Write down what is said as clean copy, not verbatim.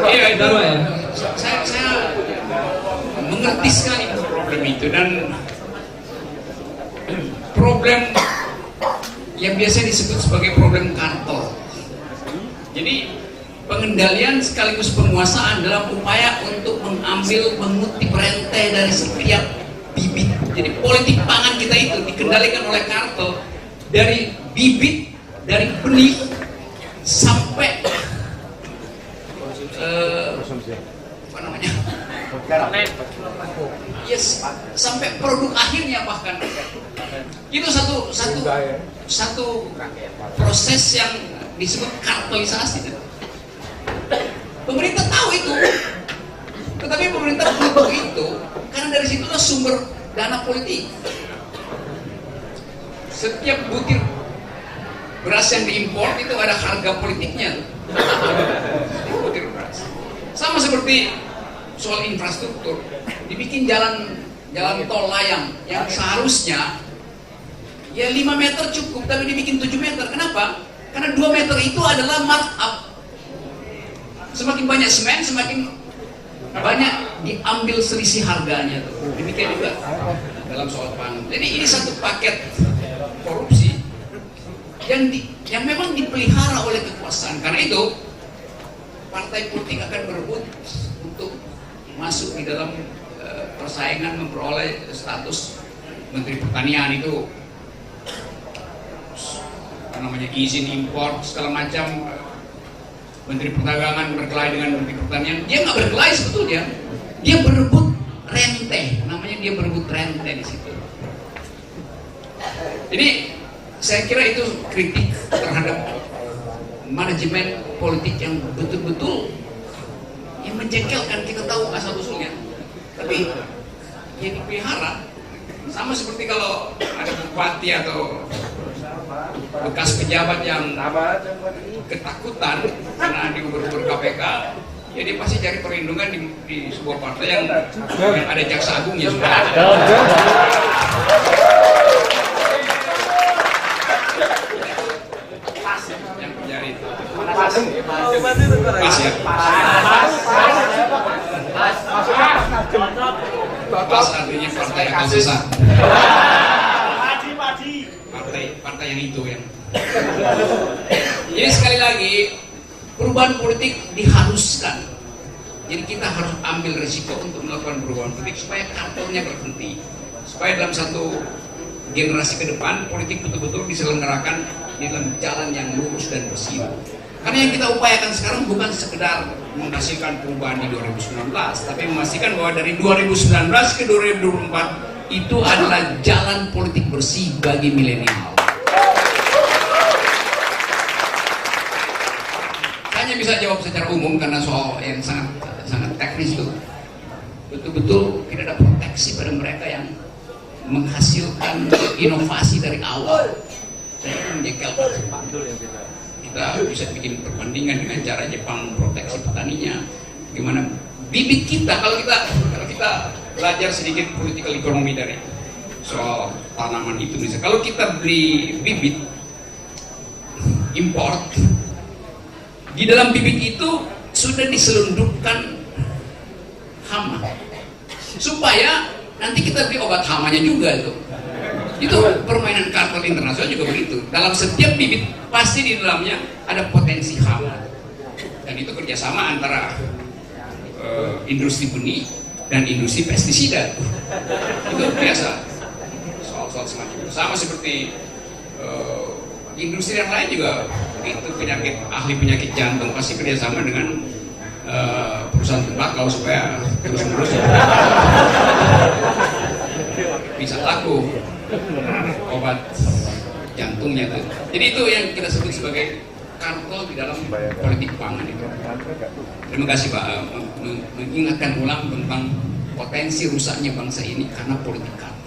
Iya itu ya. Saya mengerti sekali problem itu, dan problem yang biasa disebut sebagai problem kartel. Jadi pengendalian sekaligus penguasaan dalam upaya untuk mengutip rantai dari setiap bibit. Jadi politik pangan kita itu dikendalikan oleh kartel dari bibit, dari benih sampai apa namanya? Yes, sampai produk akhirnya bahkan. Itu satu proses yang disebut kartelisasi. Pemerintah tahu itu, tetapi pemerintah butuh itu karena dari situlah sumber dana politik. Setiap butir beras yang diimpor itu ada harga politiknya. Butir beras. Sama seperti soal infrastruktur, dibikin jalan tol layang yang seharusnya ya 5 meter cukup, tapi dibikin 7 meter. Kenapa? Karena 2 meter itu adalah markup. Semakin banyak semen, semakin banyak diambil selisih harganya tuh. Demikian juga dalam soal pangan. Jadi ini satu paket korupsi yang memang dipelihara oleh kekuasaan. Karena itu partai politik akan berebut untuk masuk di dalam persaingan memperoleh status Menteri Pertanian itu, apa namanya, izin impor segala macam. Menteri Perdagangan berkelahi dengan Menteri Pertanian, dia nggak berkelahi sebetulnya, dia berebut rente, namanya dia berebut rente di situ. Jadi saya kira itu kritik terhadap manajemen politik yang betul-betul yang menjengkelkan. Kita tahu asal usulnya, tapi yang dipelihara sama seperti kalau ada bupati atau bekas pejabat yang ketakutan karena di gubernur KPK, ya dia pasti cari perlindungan di sebuah partai yang ada jaksa agung ya sudah. Yang mencari itu. Pas ya. Pas artinya partai akan sesat. Partai yang itu yang. Jadi sekali lagi perubahan politik diharuskan. Jadi kita harus ambil risiko untuk melakukan perubahan politik supaya kartelnya berhenti. Supaya dalam satu generasi ke depan politik betul-betul diselenggarakan di dalam jalan yang lurus dan bersih. Karena yang kita upayakan sekarang bukan sekedar menghasilkan perubahan di 2019, tapi memastikan bahwa dari 2019 ke 2024 itu adalah jalan politik bersih bagi milenial. Hanya bisa jawab secara umum karena soal yang sangat teknis itu betul-betul tidak ada proteksi pada mereka yang menghasilkan inovasi dari awal. Dan itu menjengkelkan. Kita bisa bikin perbandingan dengan cara Jepang proteksi petaninya, gimana bibit kita. Kalau kita belajar sedikit political ekonomi dari soal tanaman itu, misalnya kalau kita beli bibit import, di dalam bibit itu sudah diselundupkan hama supaya nanti kita beli obat hamanya juga itu. Itu permainan kartel internasional juga begitu. Dalam setiap bibit pasti di dalamnya ada potensi hama. Dan itu kerjasama antara industri benih dan industri pestisida. Itu biasa. Soal-soal semacam itu. Sama seperti industri yang lain juga begitu. Ahli penyakit jantung pasti kerjasama dengan perusahaan tembakau supaya terus-menerus bisa laku obat jantungnya itu. Jadi itu yang kita sebut sebagai kartel di dalam politik pangan itu. Terima kasih Pak, mengingatkan ulang tentang potensi rusaknya bangsa ini karena politik kartel.